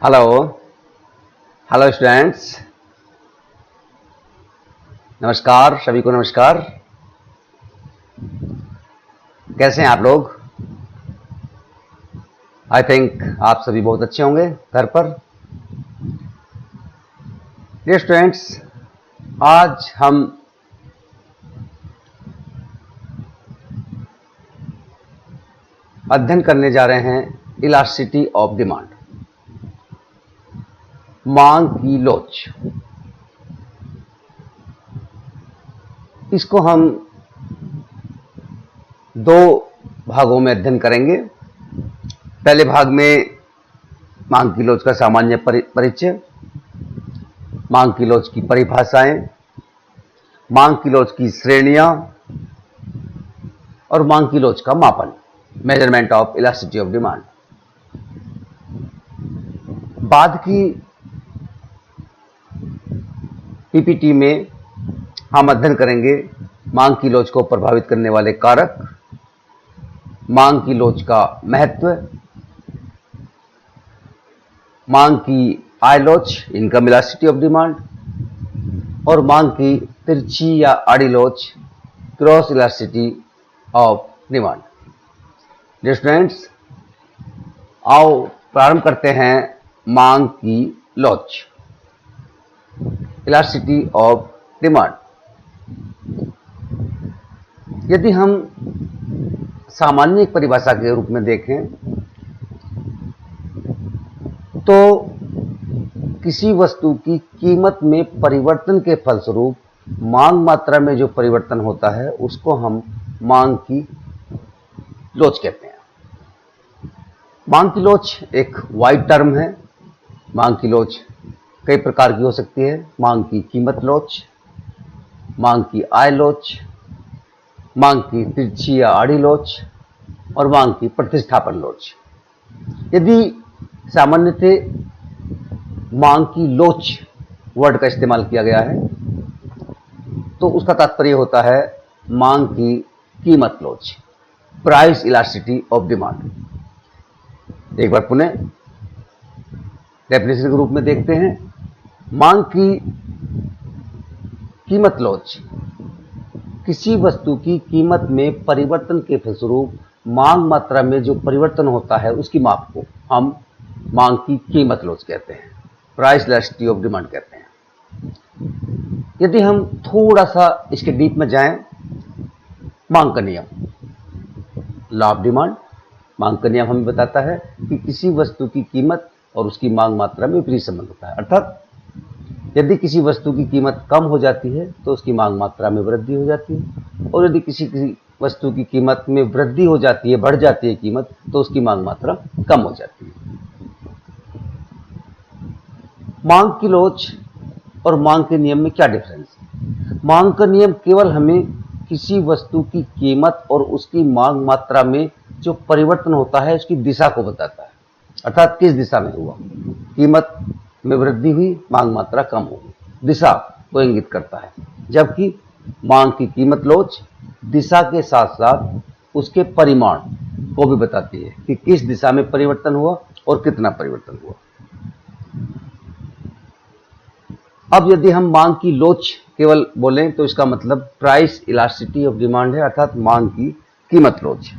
Hello hello students. नमस्कार, सभी को नमस्कार। कैसे हैं आप लोग? आई थिंक आप सभी बहुत अच्छे होंगे घर पर। डियर स्टूडेंट्स, आज हम अध्ययन करने जा रहे हैं इलास्टिसिटी ऑफ डिमांड, मांग की लोच। इसको हम दो भागों में अध्ययन करेंगे। पहले भाग में मांग की लोच का सामान्य परिचय, मांग की लोच की परिभाषाएं, मांग की लोच की श्रेणियां और मांग की लोच का मापन, measurement of elasticity of demand. बाद की पीपीटी में हम अध्ययन करेंगे मांग की लोच को प्रभावित करने वाले कारक, मांग की लोच का महत्व, मांग की आय लोच, इनकम इलास्टिसिटी ऑफ डिमांड, और मांग की तिरछी या आड़ी लोच, cross elasticity of demand. Dear students, आओ प्रारंभ करते हैं मांग की लोच, इलास्टिसिटी ऑफ डिमांड। यदि हम सामान्य परिभाषा के रूप में देखें तो किसी वस्तु की कीमत में परिवर्तन के फलस्वरूप मांग मात्रा में जो परिवर्तन होता है उसको हम मांग की लोच कहते हैं। मांग की लोच एक वाइड टर्म है। मांग की लोच कई प्रकार की हो सकती है। मांग की कीमत लोच, मांग की आय लोच, मांग की तिरछी या आड़ी लोच और मांग की प्रतिस्थापन लोच। यदि सामान्यतः मांग की लोच वर्ड का इस्तेमाल किया गया है तो उसका तात्पर्य होता है मांग की कीमत लोच, प्राइस इलास्टिसिटी ऑफ डिमांड। एक बार पुनः डेफिनेशन के रूप में देखते हैं। मांग की कीमत लोच किसी वस्तु की कीमत में परिवर्तन के फलस्वरूप मांग मात्रा में जो परिवर्तन होता है उसकी माप को हम मांग की कीमत लोच कहते हैं, प्राइस इलास्टिसिटी ऑफ डिमांड कहते हैं। यदि हम थोड़ा सा इसके डीप में जाएं, मांग का नियम, लॉ ऑफ डिमांड, मांग का नियम हमें बताता है कि किसी वस्तु की कीमत और उसकी मांग मात्रा में विपरीत संबंध होता है। अर्थात यदि किसी वस्तु की कीमत कम हो जाती है तो उसकी मांग मात्रा में वृद्धि हो जाती है, और यदि किसी वस्तु की कीमत में वृद्धि हो जाती है, बढ़ जाती है कीमत, तो उसकी मांग मात्रा कम हो जाती है। मांग की लोच और मांग के नियम में क्या डिफरेंस है? मांग का नियम केवल हमें किसी वस्तु की कीमत और उसकी मांग मात्रा में जो परिवर्तन होता है उसकी दिशा को बताता है। अर्थात किस दिशा में हुआ, कीमत में वृद्धि हुई, मांग मात्रा कम होगी, दिशा को इंगित करता है। जबकि मांग की कीमत लोच दिशा के साथ साथ उसके परिमाण को भी बताती है कि किस दिशा में परिवर्तन हुआ और कितना परिवर्तन हुआ। अब यदि हम मांग की लोच केवल बोलें तो इसका मतलब प्राइस इलास्टिसिटी ऑफ डिमांड है, अर्थात मांग की कीमत लोच।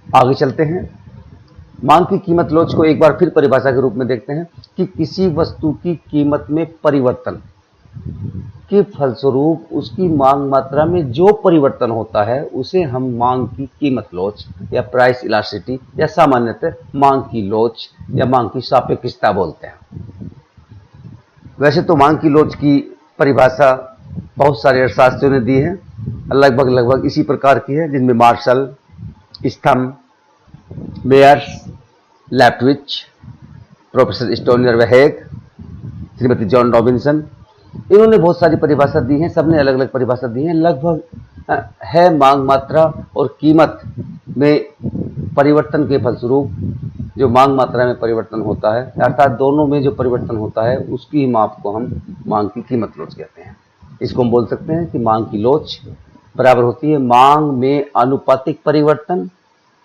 आगे चलते हैं। मांग की कीमत लोच को एक बार फिर परिभाषा के रूप में देखते हैं कि किसी वस्तु की कीमत में परिवर्तन के फलस्वरूप उसकी मांग मात्रा में जो परिवर्तन होता है उसे हम मांग की कीमत लोच या प्राइस इलास्टिसिटी या सामान्यतः मांग की लोच या मांग की सापेक्षता बोलते हैं। वैसे तो मांग की लोच की परिभाषा बहुत सारे अर्थशास्त्रियों ने दी है, लगभग इसी प्रकार की है, जिनमें मार्शल, स्थम, बेयर्स, लैप्टविच, प्रोफेसर स्टोनियर वेहेग, श्रीमती जॉन रॉबिन्सन, इन्होंने बहुत सारी परिभाषा दी है। सबने अलग अलग परिभाषा दी है। लगभग है मांग मात्रा और कीमत में परिवर्तन के फलस्वरूप जो मांग मात्रा में परिवर्तन होता है, अर्थात दोनों में जो परिवर्तन होता है उसकी माप को हम मांग की कीमत लोच कहते हैं। इसको हम बोल सकते हैं कि मांग की लोच बराबर होती है मांग में आनुपातिक परिवर्तन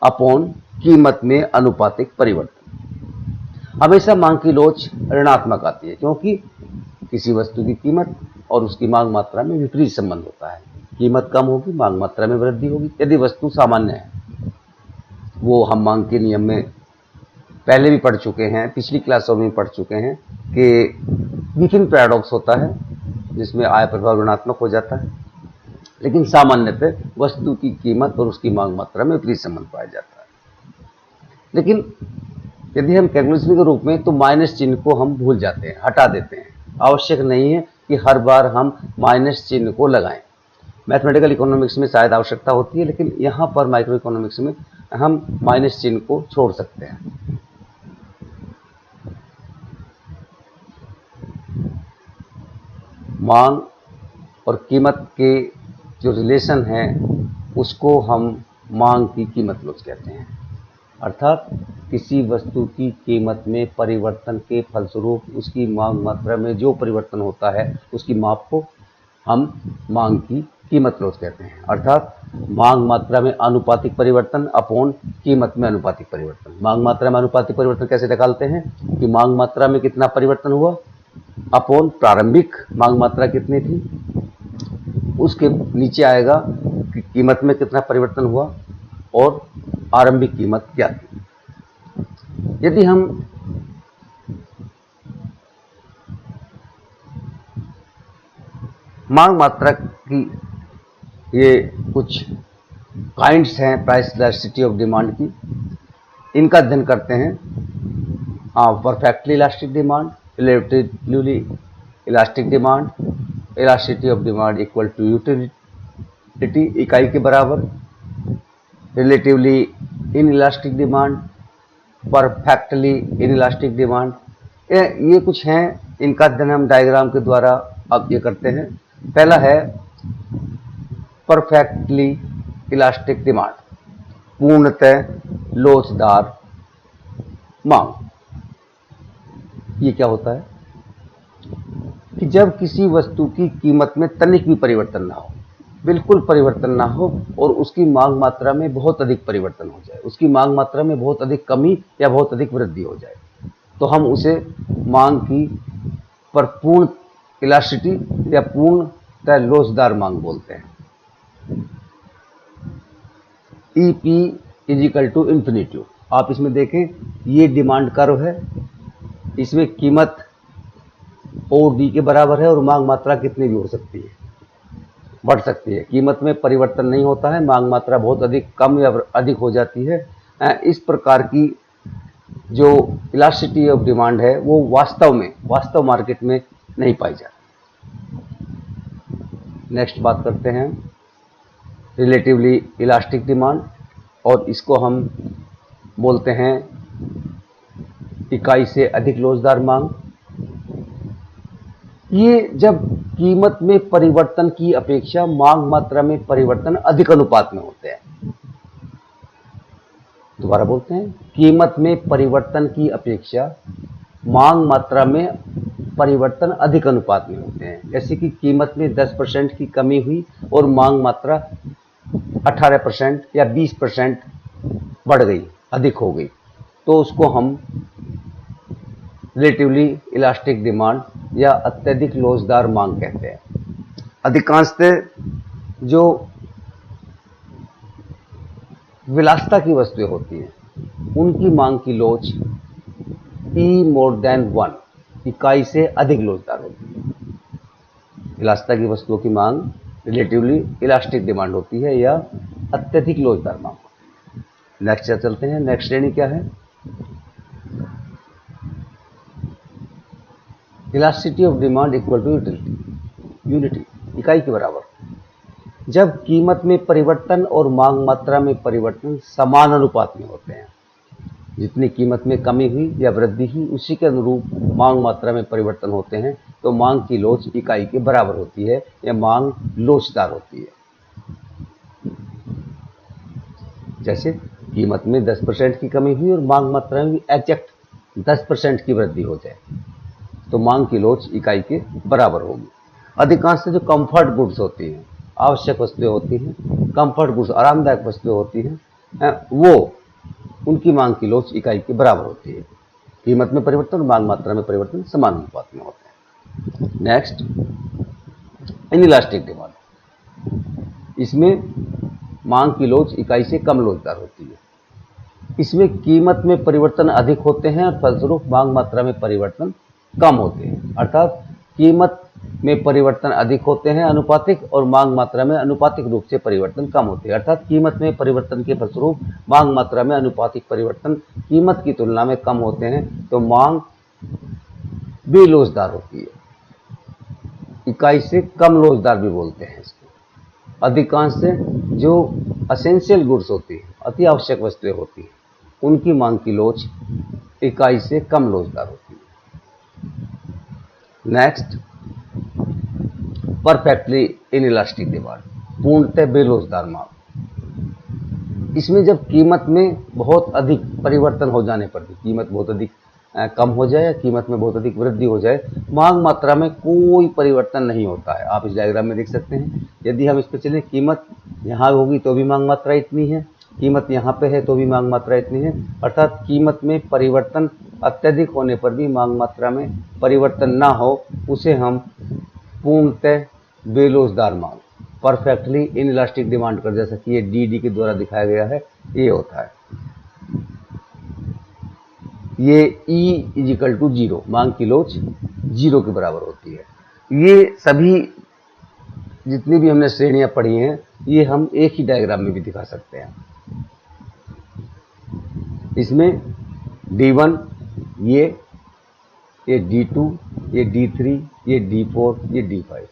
अपॉन कीमत में आनुपातिक परिवर्तन। हमेशा मांग की लोच ऋणात्मक आती है, क्योंकि किसी वस्तु की कीमत और उसकी मांग मात्रा में विपरीत संबंध होता है। कीमत कम होगी, मांग मात्रा में वृद्धि होगी। यदि वस्तु सामान्य है, वो हम मांग के नियम में पहले भी पढ़ चुके हैं, पिछली क्लासों में पढ़ चुके हैं कि विफिन पैराडॉक्स होता है जिसमें आय प्रभाव ऋणात्मक हो जाता है, लेकिन सामान्य पे वस्तु की कीमत और उसकी मांग मात्रा में विपरीत संबंध पाया जाता है। लेकिन यदि हम कैलकुलेशन के रूप में, तो माइनस चिन्ह को हम भूल जाते हैं, हटा देते हैं। आवश्यक नहीं है कि हर बार हम माइनस चिन्ह को लगाएं। मैथमेटिकल इकोनॉमिक्स में शायद आवश्यकता होती है, लेकिन यहाँ पर माइक्रो इकोनॉमिक्स में हम माइनस चिन्ह को छोड़ सकते हैं। मांग और कीमत के जो रिलेशन है उसको हम मांग की कीमत लोच कहते हैं। अर्थात किसी वस्तु की कीमत में परिवर्तन के फलस्वरूप उसकी मांग मात्रा में जो परिवर्तन होता है उसकी माप को हम मांग की कीमत लोच कहते हैं। अर्थात मांग मात्रा में आनुपातिक परिवर्तन अपॉन कीमत में आनुपातिक परिवर्तन। मांग मात्रा में आनुपातिक परिवर्तन कैसे निकालते हैं कि मांग मात्रा में कितना परिवर्तन हुआ अपॉन प्रारंभिक मांग मात्रा कितनी थी, उसके नीचे आएगा कि कीमत में कितना परिवर्तन हुआ और आरंभिक कीमत क्या थी। यदि हम मांग मात्रा की ये कुछ काइंड्स हैं प्राइस इलास्टिसिटी ऑफ डिमांड की, इनका अध्ययन करते हैं। Perfectly elastic demand, relatively elastic demand, elasticity of demand equal to utility, इकाई के बराबर, relatively inelastic demand, perfectly inelastic demand. ये कुछ हैं, इनका अध्ययन हम डायग्राम के द्वारा अब ये करते हैं। पहला है परफेक्टली इलास्टिक डिमांड, पूर्णतः लोचदार मांग। ये क्या होता है कि जब किसी वस्तु की कीमत में तनिक भी परिवर्तन ना हो, बिल्कुल परिवर्तन ना हो, और उसकी मांग मात्रा में बहुत अधिक परिवर्तन हो जाए, उसकी मांग मात्रा में बहुत अधिक कमी या बहुत अधिक वृद्धि हो जाए, तो हम उसे मांग की पर पूर्ण इलास्टिसिटी या पूर्णतः लोचदार मांग बोलते हैं। EP is equal to infinity. आप इसमें देखें, ये डिमांड कर्व है, इसमें कीमत OD के बराबर है और मांग मात्रा कितनी भी हो सकती है, बढ़ सकती है। कीमत में परिवर्तन नहीं होता है, मांग मात्रा बहुत अधिक कम या अधिक हो जाती है। इस प्रकार की जो इलास्टिसिटी ऑफ डिमांड है वो वास्तव मार्केट में नहीं पाई जाती। नेक्स्ट बात करते हैं रिलेटिवली इलास्टिक डिमांड, और इसको हम बोलते हैं इकाई से अधिक लोचदार मांग। ये जब कीमत में परिवर्तन की अपेक्षा मांग मात्रा में परिवर्तन अधिक अनुपात में होते हैं। दोबारा बोलते हैं, कीमत में परिवर्तन की अपेक्षा मांग मात्रा में परिवर्तन अधिक अनुपात में होते हैं। जैसे कि कीमत में 10% की कमी हुई और मांग मात्रा 18% या 20% बढ़ गई, अधिक हो गई, तो उसको हम रिलेटिवली इलास्टिक डिमांड या अत्यधिक लोचदार मांग कहते हैं। अधिकांशतः जो विलासिता की वस्तुएं होती हैं उनकी मांग की लोच E more than 1 इकाई से अधिक लोचदार होती है। विलासिता की वस्तुओं की मांग रिलेटिवली इलास्टिक डिमांड होती है या अत्यधिक लोचदार मांग होती है। नेक्स्ट चलते हैं। नेक्स्ट श्रेणी क्या है? Elasticity of demand equal to unity, इकाई के बराबर। जब कीमत में परिवर्तन और मांग मात्रा में परिवर्तन समान अनुपात में होते हैं, जितनी कीमत में कमी हुई या वृद्धि हुई उसी के अनुरूप मांग मात्रा में परिवर्तन होते हैं, तो मांग की लोच इकाई के बराबर होती है या मांग लोचदार होती है। जैसे कीमत में 10% की कमी हुई और मांग मात्रा में भी एग्जैक्ट 10% की वृद्धि हो जाए, तो मांग की लोच इकाई के बराबर होगी। अधिकांश जो कंफर्ट गुड्स होती हैं, आवश्यक वस्तुएं होती हैं, कंफर्ट गुड्स आरामदायक वस्तुएं होती हैं, वो उनकी मांग की लोच इकाई के बराबर होती है, कीमत में परिवर्तन और मांग मात्रा में परिवर्तन समान अनुपात में होते हैं। Next, inelastic demand. इसमें मांग की लोच इकाई से कम लोचदार होती है। इसमें कीमत में परिवर्तन अधिक होते हैं और फलस्वरूप मांग मात्रा में परिवर्तन कम होते हैं। अर्थात कीमत में परिवर्तन अधिक होते हैं अनुपातिक, और मांग मात्रा में अनुपातिक रूप से परिवर्तन कम होते हैं। अर्थात कीमत में परिवर्तन के फलस्वरूप मांग मात्रा में अनुपातिक परिवर्तन कीमत की तुलना में कम होते हैं, तो मांग बेलोचदार होती है। इकाई से कम लोचदार भी बोलते हैं इसको। अधिकांश से जो असेंशियल गुड्स होती है, अति आवश्यक वस्तुएं होती हैं, उनकी मांग की लोच इकाई से कम लोचदार होती है। नेक्स्ट, परफेक्टली इनइलास्टिक डिमांड, पूर्णतः बेलोचदार मांग। इसमें जब कीमत में बहुत अधिक परिवर्तन हो जाने पर भी, कीमत बहुत अधिक कम हो जाए या कीमत में बहुत अधिक वृद्धि हो जाए, मांग मात्रा में कोई परिवर्तन नहीं होता है। आप इस डायग्राम में देख सकते हैं। यदि हम इस पर चलें, कीमत यहाँ होगी तो भी मांग मात्रा इतनी है, कीमत यहाँ पे है तो भी मांग मात्रा इतनी है। अर्थात कीमत में परिवर्तन अत्यधिक होने पर भी मांग मात्रा में परिवर्तन ना हो, उसे हम पूर्णतः बेलोचदार मांग, परफेक्टली इनइलास्टिक डिमांड कर, जैसा कि ये डी के द्वारा दिखाया गया है, ये होता है। ये E = 0, मांग की लोच 0 के बराबर होती है। ये सभी जितनी भी हमने श्रेणियां पढ़ी हैं, ये हम एक ही डायग्राम में भी दिखा सकते हैं। इसमें D1, ये D2, ये D3, ये D4, ये D5।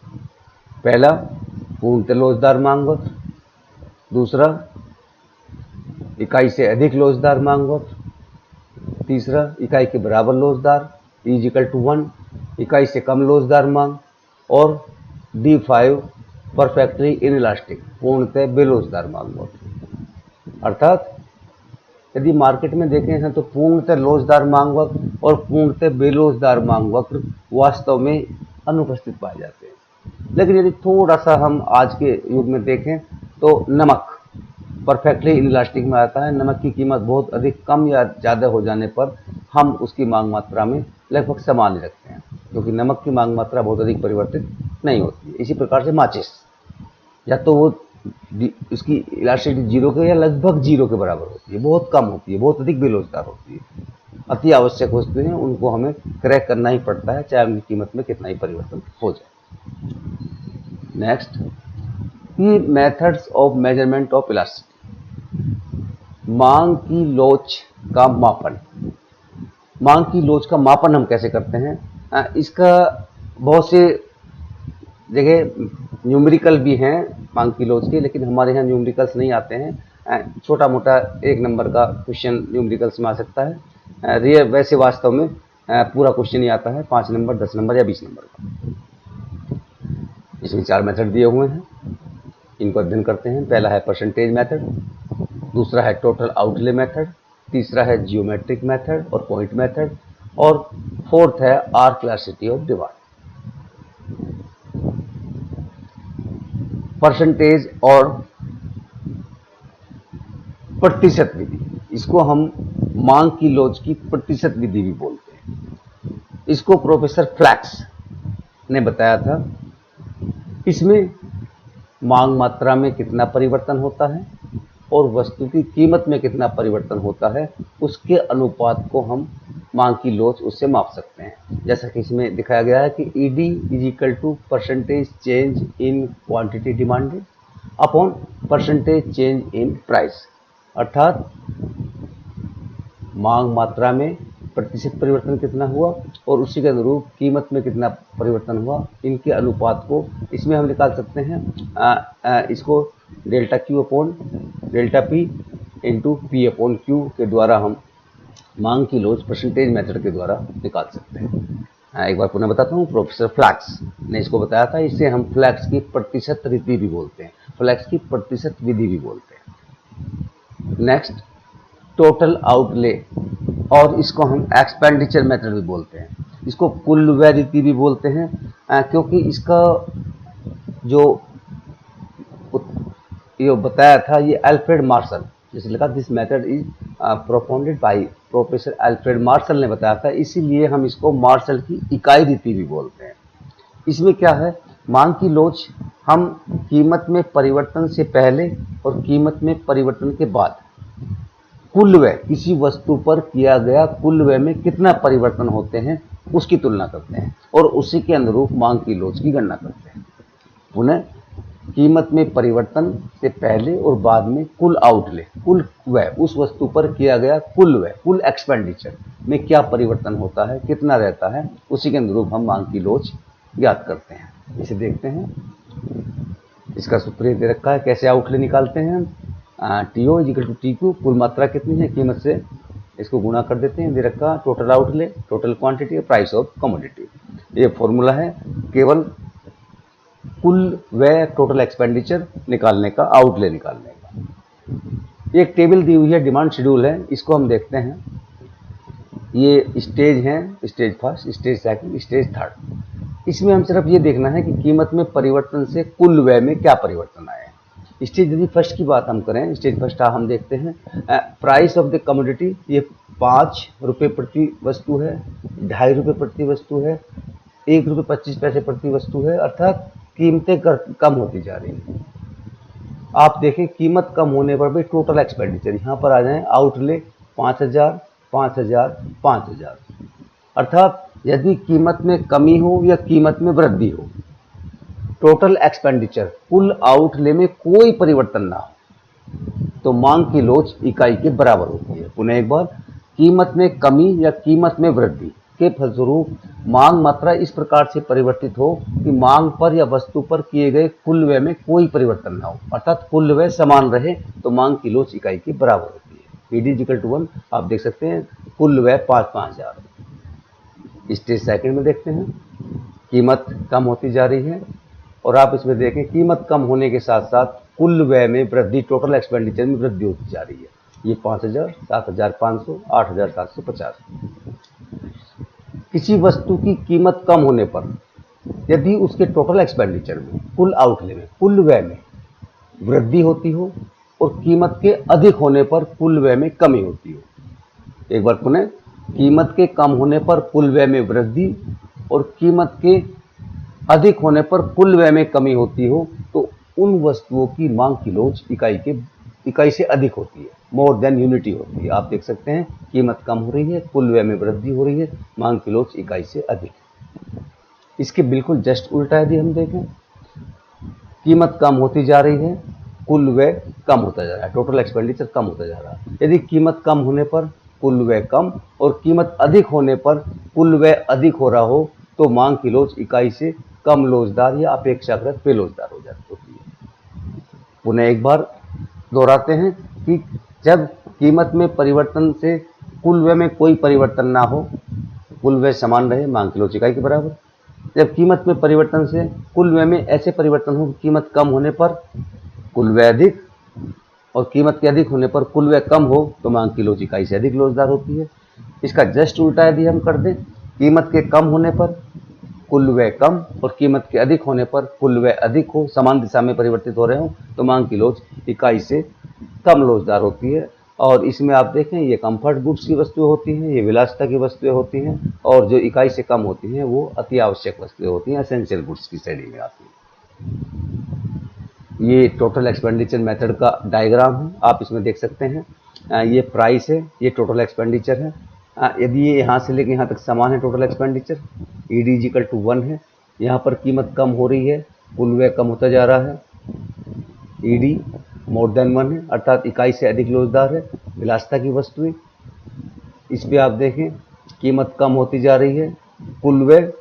पहला पूर्णतः लोचदार मांग वक्र, दूसरा इकाई से अधिक लोचदार मांग वक्र, तीसरा इकाई के बराबर लोचदार E = 1, इकाई से कम लोचदार मांग, और D5 परफेक्टली इनइलास्टिक, पूर्णतः बेलोचदार मांग वक्र। अर्थात यदि मार्केट में देखें हैं तो पूर्णतः लोचदार मांग वक्र और पूर्णतः बेलोचदार मांग वक्र वास्तव में अनुपस्थित पाए जाते हैं। लेकिन यदि थोड़ा सा हम आज के युग में देखें तो नमक परफेक्टली इनइलास्टिक में आता है। नमक की कीमत बहुत अधिक कम या ज़्यादा हो जाने पर हम उसकी मांग मात्रा में लगभग समान रखते हैं, क्योंकि नमक की मांग मात्रा बहुत अधिक परिवर्तित नहीं होती है। इसी प्रकार से माचिस, या तो वो इसकी इलास्टिसिटी 0 के या लगभग 0 के बराबर होती है, बहुत कम होती है, बहुत अधिक बेलोचदार होती है। अति आवश्यक वस्तुएं हैं, उनको हमें क्रैक करना ही पड़ता है, चाहे उनकी कीमत में कितना ही परिवर्तन हो जाए। नेक्स्ट, की methods of measurement of elasticity. मांग की लोच का मापन। मांग की लोच का मापन हम कैसे करते हैं? इसका बहुत से जगह न्यूमेरिकल भी हैं मांग की लोच के, लेकिन हमारे यहाँ न्यूमेरिकल्स नहीं आते हैं। छोटा मोटा 1 नंबर का क्वेश्चन न्यूमेरिकल्स में आ सकता है। वैसे वास्तव में पूरा क्वेश्चन ही आता है 5 नंबर, 10 नंबर या 20 नंबर का। इसमें 4 मेथड दिए हुए हैं, इनको अध्ययन करते हैं। पहला है परसेंटेज मेथड, दूसरा है टोटल आउटले मेथड, तीसरा है जियोमेट्रिक मेथड और पॉइंट मेथड, और फोर्थ है arc elasticity of demand. Percentage और प्रतिशत विधि, इसको हम मांग की लोच की प्रतिशत विधि भी बोलते हैं। इसको प्रोफेसर फ्लैक्स ने बताया था। इसमें मांग मात्रा में कितना परिवर्तन होता है और वस्तु की कीमत में कितना परिवर्तन होता है, उसके अनुपात को हम मांग की लोच उससे माप सकते हैं। जैसा कि इसमें दिखाया गया है कि ED = percentage change in quantity demanded upon percentage change in price. अर्थात मांग मात्रा में प्रतिशत परिवर्तन कितना हुआ और उसी के अनुरूप कीमत में कितना परिवर्तन हुआ, इनके अनुपात को इसमें हम निकाल सकते हैं। इसको delta Q upon delta P into P upon Q के द्वारा हम मांग की लोच परसेंटेज मेथड के द्वारा निकाल सकते हैं। एक बार पुनः बताता हूँ, प्रोफेसर फ्लैक्स ने इसको बताया था। इसे हम फ्लैक्स की प्रतिशत रीति भी बोलते हैं, फ्लैक्स की प्रतिशत विधि भी बोलते हैं। नेक्स्ट, टोटल आउटले, और इसको हम एक्सपेंडिचर मेथड भी बोलते हैं। इसको कुल व्यय रीति भी बोलते हैं, क्योंकि इसका जो ये बताया था, ये अल्फ्रेड मार्शल जैसे लिखा this method is propounded by professor Alfred Marshall ने बताया था, इसीलिए हम इसको मार्शल की इकाई रीति भी बोलते हैं। इसमें क्या है, मांग की लोच हम कीमत में परिवर्तन से पहले और कीमत में परिवर्तन के बाद कुल व्यय, किसी वस्तु पर किया गया कुल व्यय में कितना परिवर्तन होते हैं उसकी तुलना करते हैं और उसी के अनुरूप मांग की लोच की गणना करते हैं। पुनः कीमत में परिवर्तन से पहले और बाद में कुल आउटले, कुल व्यय, उस वस्तु पर किया गया कुल व्यय, कुल एक्सपेंडिचर में क्या परिवर्तन होता है, कितना रहता है, उसी के अनुरूप हम मांग की लोच ज्ञात करते हैं। इसे देखते हैं, इसका सूत्र दे रखा है, कैसे आउटले निकालते हैं। TO is equal to T Q, कुल मात्रा कितनी है, कीमत से इसको गुणा कर देते हैं, दे रखा total outlay, total quantity, price of commodity. ये फॉर्मूला है केवल कुल व्यय, टोटल एक्सपेंडिचर निकालने का, आउटले निकालने का। एक टेबल दी हुई है, डिमांड शेड्यूल है, इसको हम देखते हैं। ये स्टेज हैं, stage first, stage second, stage third. इसमें हम सिर्फ ये देखना है कि कीमत में परिवर्तन से कुल व्यय में क्या परिवर्तन आए। स्टेज यदि फर्स्ट की बात हम करें, स्टेज फर्स्ट हम देखते हैं, प्राइस ऑफ द कमोडिटी, ये 5 रुपये प्रति वस्तु है, 2.5 रुपये प्रति वस्तु है, 1 रुपये 25 पैसे प्रति वस्तु है, अर्थात कीमतें कम होती जा रही हैं। आप देखें कीमत कम होने पर भी टोटल एक्सपेंडिचर, यहाँ पर आ जाए आउटले 5,000, 5,000, 5,000, अर्थात यदि कीमत में कमी हो या कीमत में वृद्धि हो, टोटल एक्सपेंडिचर, कुल आउटले में कोई परिवर्तन ना हो, तो मांग की लोच इकाई के बराबर होती है। पुनः एक बार, कीमत में कमी या कीमत में वृद्धि के फलस्वरूप मांग मात्रा इस प्रकार से परिवर्तित हो कि मांग पर या वस्तु पर किए गए कुल व्यय में कोई परिवर्तन ना हो, अर्थात कुल व्यय समान रहे, तो मांग की लोच इकाई के बराबर होती है। पीडी इक्वल टू 1 आप देख सकते हैं, कुल व्यय 5,000। स्टेज सेकंड में देखते हैं, कीमत कम होती जा रही है और आप इसमें देखें कीमत कम होने के साथ साथ कुल व्यय में वृद्धि, टोटल एक्सपेंडिचर में वृद्धि होती जा रही है। ये 5,000, 7,500, 8,750। किसी वस्तु की कीमत कम होने पर यदि उसके टोटल एक्सपेंडिचर में, कुल आउटले में, कुल व्यय में वृद्धि होती हो और कीमत के अधिक होने पर कुल व्यय में कमी होती हो। एक बार पुनः, कीमत के कम होने पर कुल व्यय में वृद्धि और कीमत के अधिक होने पर कुल व्यय में कमी होती हो, तो उन वस्तुओं की मांग की लोच इकाई से अधिक होती है, मोर देन यूनिटी होती है। आप देख सकते हैं कीमत कम हो रही है, कुल व्यय में वृद्धि हो रही है, मांग की लोच इकाई से अधिक। इसके बिल्कुल जस्ट उल्टा यदि हम देखें, कीमत कम होती जा रही है, कुल व्यय कम होता जा रहा है, टोटल एक्सपेंडिचर कम होता जा रहा है। यदि कीमत कम होने पर कुल व्यय कम और कीमत अधिक होने पर कुल व्यय अधिक हो रहा हो, तो मांग की लोच इकाई से कम लोचदार या अपेक्षाकृत बेलोचदार हो जाती होती है। पुनः एक बार दोहराते हैं कि जब कीमत में परिवर्तन से कुल व्यय में कोई परिवर्तन ना हो, कुल व्यय समान रहे, मांग की लोच इकाई के बराबर। जब कीमत में परिवर्तन से कुल व्यय में ऐसे परिवर्तन हो कि कीमत कम होने पर कुल व्यय अधिक और कीमत के अधिक होने पर कुल व्यय कम हो, तो मांग की लोच इकाई से अधिक लोचदार होती है। इसका जस्ट उल्टा यदि हम कर दें, कीमत के कम होने पर कुल व्यय कम और कीमत के अधिक होने पर कुल व्यय अधिक हो, समान दिशा में परिवर्तित हो रहे हो, तो मांग की लोच इकाई से कम लोचदार होती है। और इसमें आप देखें, ये कंफर्ट गुड्स की वस्तुएं होती हैं, ये विलासिता की वस्तुएं होती हैं, और जो इकाई से कम होती हैं वो अति आवश्यक वस्तुएं होती हैं, एसेंशियल गुड्स की श्रेणी में आती हैं। ये टोटल एक्सपेंडिचर मेथड का डायग्राम है, आप इसमें देख सकते हैं। ये प्राइस है, ये टोटल एक्सपेंडिचर है। यदि ये यहाँ से लेकर यहाँ तक समान है total expenditure, ED equal to 1 है, यहाँ पर कीमत कम हो रही है, कुल व्यय कम होता जा रहा है, ईडी मोर देन 1 है, अर्थात इकाई से अधिक लोचदार है। विलासिता की वस्तुएं, इस पे आप देखें कीमत कम होती जा रही है, कुल व्यय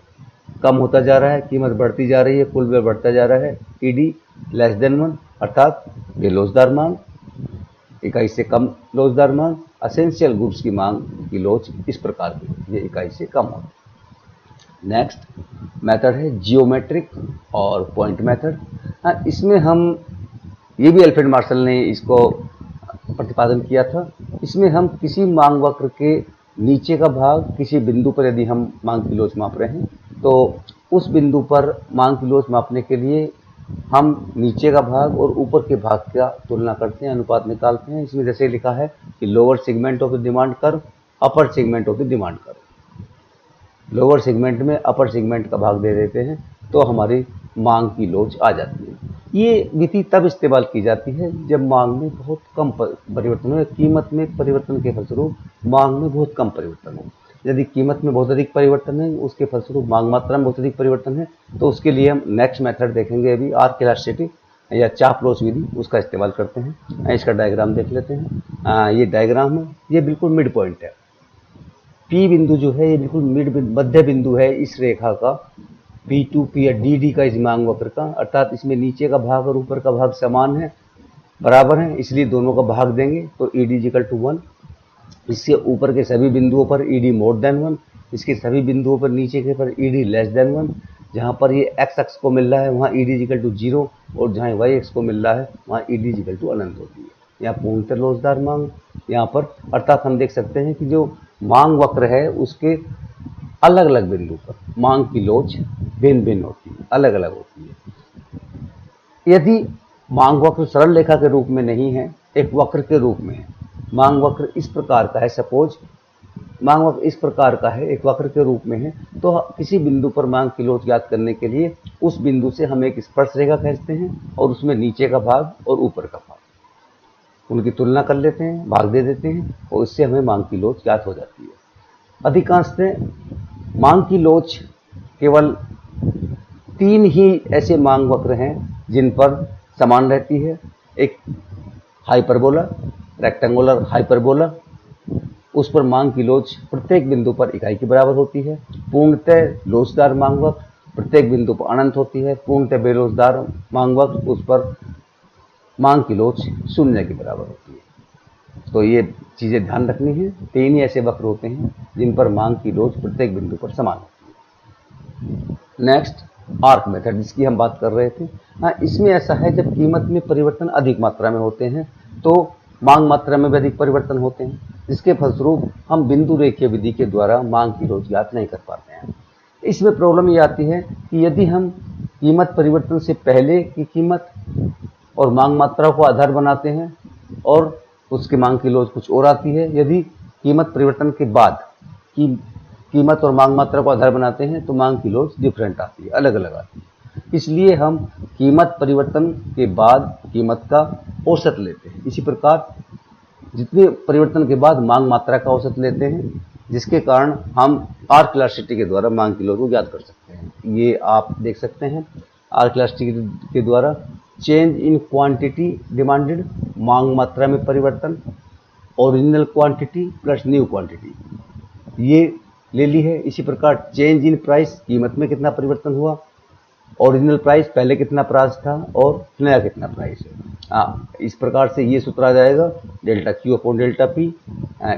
कम होता जा रहा है, कीमत बढ़ती जा रही है, कुल व्यय बढ़ता जा रहा है, ईडी लेस देन 1, अर्थात बेलोचदार मांग, इकाई से कम लोचदार मांग। असेंशियल गुड्स की मांग की लोच इस प्रकार की होती है, इकाई से कम होती है। नेक्स्ट मेथड है जियोमेट्रिक और पॉइंट मेथड। इसमें हम, ये भी अल्फ्रेड मार्शल ने इसको प्रतिपादन किया था। इसमें हम किसी मांग वक्र के नीचे का भाग किसी बिंदु पर यदि हम मांग की लोच माप रहे हैं, तो उस बिंदु पर मांग की लोच मापने के लिए हम नीचे का भाग और ऊपर के भाग का तुलना करते हैं, अनुपात निकालते हैं। इसमें जैसे लिखा है कि lower segment of the demand curve, upper segment of the demand curve. Lower segment में अपर सेगमेंट का भाग दे देते हैं तो हमारी मांग की लोच आ जाती है। ये विधि तब इस्तेमाल की जाती है जब मांग में बहुत कम परिवर्तन हो, कीमत में परिवर्तन के फलस्वरूप मांग में बहुत कम परिवर्तन हो। यदि कीमत में बहुत अधिक परिवर्तन है, उसके फलस्वरूप मांग मात्रा में बहुत अधिक परिवर्तन है, तो उसके लिए हम नेक्स्ट मेथड देखेंगे अभी, आर्क इलास्टिसिटी या चाप लोच विधि, उसका इस्तेमाल करते हैं। इसका डायग्राम देख लेते हैं। ये डायग्राम है, ये बिल्कुल मिड पॉइंट है। पी बिंदु जो है ये बिल्कुल मध्य बिंदु है इस रेखा का, P2 P या DD का इस मांग वक्र का, अर्थात इसमें नीचे का भाग और ऊपर का भाग समान है, बराबर है, इसलिए दोनों का भाग देंगे तो ED = 1। इससे ऊपर के सभी बिंदुओं पर ED more than 1, इसके सभी बिंदुओं पर नीचे के पर ED less than 1। जहाँ पर ये x अक्ष को मिल रहा है वहाँ ED = 0 और जहाँ y अक्ष को मिल रहा है वहाँ ED = अनंत होती है। यहाँ पूर्णतः लोचदार मांग यहाँ पर, अर्थात हम देख सकते हैं कि जो मांग वक्र है उसके अलग अलग बिंदु पर मांग की लोच भिन्न भिन्न होती है, अलग अलग होती है। यदि मांग वक्र सरल रेखा के रूप में नहीं है, एक वक्र के रूप में है, मांग वक्र इस प्रकार का है, सपोज मांग वक्र इस प्रकार का है, एक वक्र के रूप में है, तो किसी बिंदु पर मांग की लोच ज्ञात करने के लिए उस बिंदु से हम एक स्पर्श रेखा खींचते हैं और उसमें नीचे का भाग और ऊपर का भाग उनकी तुलना कर लेते हैं, भाग दे देते हैं और इससे हमें मांग की लोच ज्ञात हो जाती है। अधिकांशतः मांग की लोच केवल 3 ही ऐसे मांग वक्र हैं जिन पर समान रहती है। एक हाइपरबोला, रेक्टेंगुलर हाइपरबोला, उस पर मांग की लोच प्रत्येक बिंदु पर इकाई के बराबर होती है। पूर्णतः लोचदार मांग वक्र प्रत्येक बिंदु पर अनंत होती है। पूर्णतः बेलोचदार मांग वक्र, उस पर मांग की लोच 0 के बराबर होती है। तो ये चीज़ें ध्यान रखनी है। 3 ही ऐसे वक्र होते हैं जिन पर मांग की लोच प्रत्येक बिंदु पर समान होती है। नेक्स्ट आर्क मेथड, जिसकी हम बात कर रहे थे। हाँ, इसमें ऐसा है जब कीमत में परिवर्तन अधिक मात्रा में होते हैं तो मांग मात्रा में भी अधिक परिवर्तन होते हैं, जिसके फलस्वरूप हम बिंदु रेखीय विधि के द्वारा मांग की लोच ज्ञात नहीं कर पाते हैं। इसमें प्रॉब्लम ये आती है कि यदि हम कीमत परिवर्तन से पहले की कीमत और मांग मात्रा को आधार बनाते हैं और उसकी मांग की लोच कुछ और आती है, यदि कीमत परिवर्तन के बाद की कीमत और मांग मात्रा को आधार बनाते हैं तो मांग की लोच डिफरेंट आती है, अलग अलग आती है। इसलिए हम कीमत परिवर्तन के बाद कीमत का औसत लेते हैं। इसी प्रकार जितने परिवर्तन के बाद मांग मात्रा का औसत लेते हैं, जिसके कारण हम आर्क इलास्टिसिटी के द्वारा मांग की लोच को ज्ञात कर सकते हैं। ये आप देख सकते हैं आर्क इलास्टिसिटी के द्वारा चेंज इन क्वांटिटी डिमांडेड, मांग मात्रा में परिवर्तन, original quantity plus new quantity, ये ले ली है। इसी प्रकार चेंज इन प्राइस, कीमत में कितना परिवर्तन हुआ, ओरिजिनल प्राइस पहले कितना प्राइस था और नया कितना प्राइस है। इस प्रकार से ये सूत्र आ जाएगा delta Q upon delta P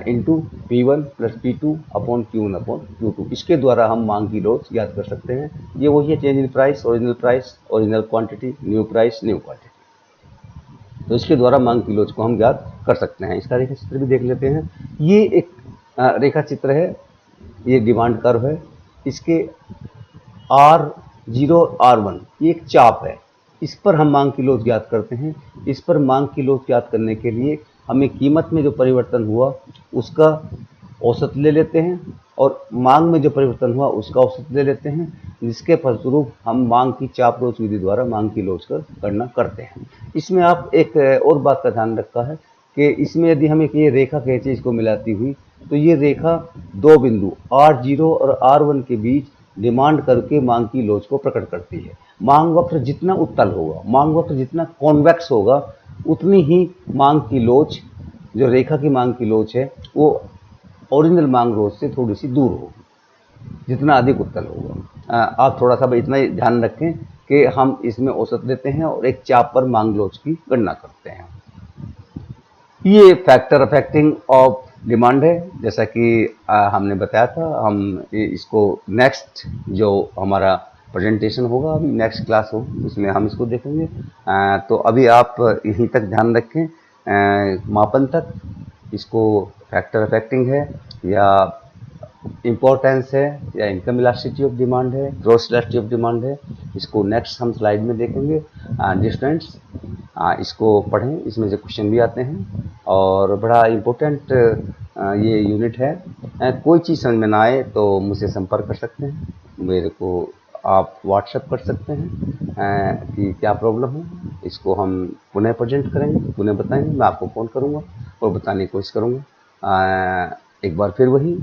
into P1 plus P2 upon Q1 upon Q2। इसके द्वारा हम मांग की लोच ज्ञात कर सकते हैं। ये वही है, change in price, original quantity, new price, new quantity. तो इसके द्वारा मांग की लोच को हम ज्ञात कर सकते हैं। इसका रेखा चित्र भी देख लेते हैं। ये एक रेखा चित्र है, ये डिमांड कर्व है, इसके R0 R1 ये एक चाप है, इस पर हम मांग की लोच ज्ञात करते हैं। इस पर मांग की लोच ज्ञात करने के लिए हमें कीमत में जो परिवर्तन हुआ उसका औसत ले लेते हैं और मांग में जो परिवर्तन हुआ उसका औसत ले लेते हैं, जिसके फलस्वरूप हम मांग की चाप लोच विधि द्वारा मांग की लोच का गणना करते हैं। इसमें आप एक और बात का ध्यान रखा है कि इसमें यदि हम एक ये रेखा खींचे इसको मिलाती हुई, तो ये रेखा दो बिंदु R0 और R1 के बीच डिमांड करके मांग की लोच को प्रकट करती है। मांग वक्र जितना उत्तल होगा, मांग वक्र जितना कॉन्वेक्स होगा, उतनी ही मांग की लोच, जो रेखा की मांग की लोच है, वो ओरिजिनल मांग लोच से थोड़ी सी दूर होगी, जितना अधिक उत्तल होगा। आप थोड़ा सा इतना ही ध्यान रखें कि हम इसमें औसत लेते हैं और एक चाप पर मांग लोच की गणना करते हैं। ये फैक्टर अफेक्टिंग ऑफ डिमांड है, जैसा कि हमने बताया था। हम इसको नेक्स्ट जो हमारा प्रेजेंटेशन होगा, अभी नेक्स्ट क्लास हो, उसमें हम इसको देखेंगे। तो अभी आप यहीं तक ध्यान रखें, मापन तक। इसको फैक्टर अफेक्टिंग है या इम्पोर्टेंस है या इनकम इलास्टिसिटी ऑफ डिमांड है, ग्रॉस इलास्टिसिटी ऑफ डिमांड है, इसको नेक्स्ट हम स्लाइड में देखेंगे। डियर स्टूडेंट्स, इसको पढ़ें, इसमें से क्वेश्चन भी आते हैं और बड़ा इम्पोर्टेंट ये यूनिट है। कोई चीज़ समझ में ना आए तो मुझसे संपर्क कर सकते हैं, मेरे को आप व्हाट्सएप कर सकते हैं कि क्या प्रॉब्लम है। इसको हम पुनः प्रेजेंट करेंगे, पुनः बताएंगे, मैं आपको फ़ोन करूँगा और बताने की कोशिश करूँगा। एक बार फिर वही,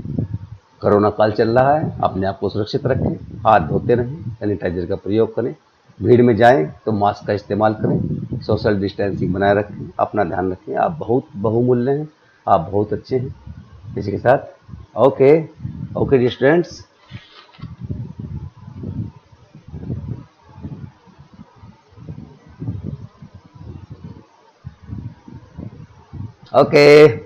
कोरोना काल चल रहा है, अपने आप को सुरक्षित रखें, हाथ धोते रहें, सैनिटाइजर का प्रयोग करें, भीड़ में जाएं तो मास्क का इस्तेमाल करें, सोशल डिस्टेंसिंग बनाए रखें, अपना ध्यान रखें। आप बहुत बहुमूल्य हैं, आप बहुत अच्छे हैं। इसी के साथ okay okay dear students. Okay.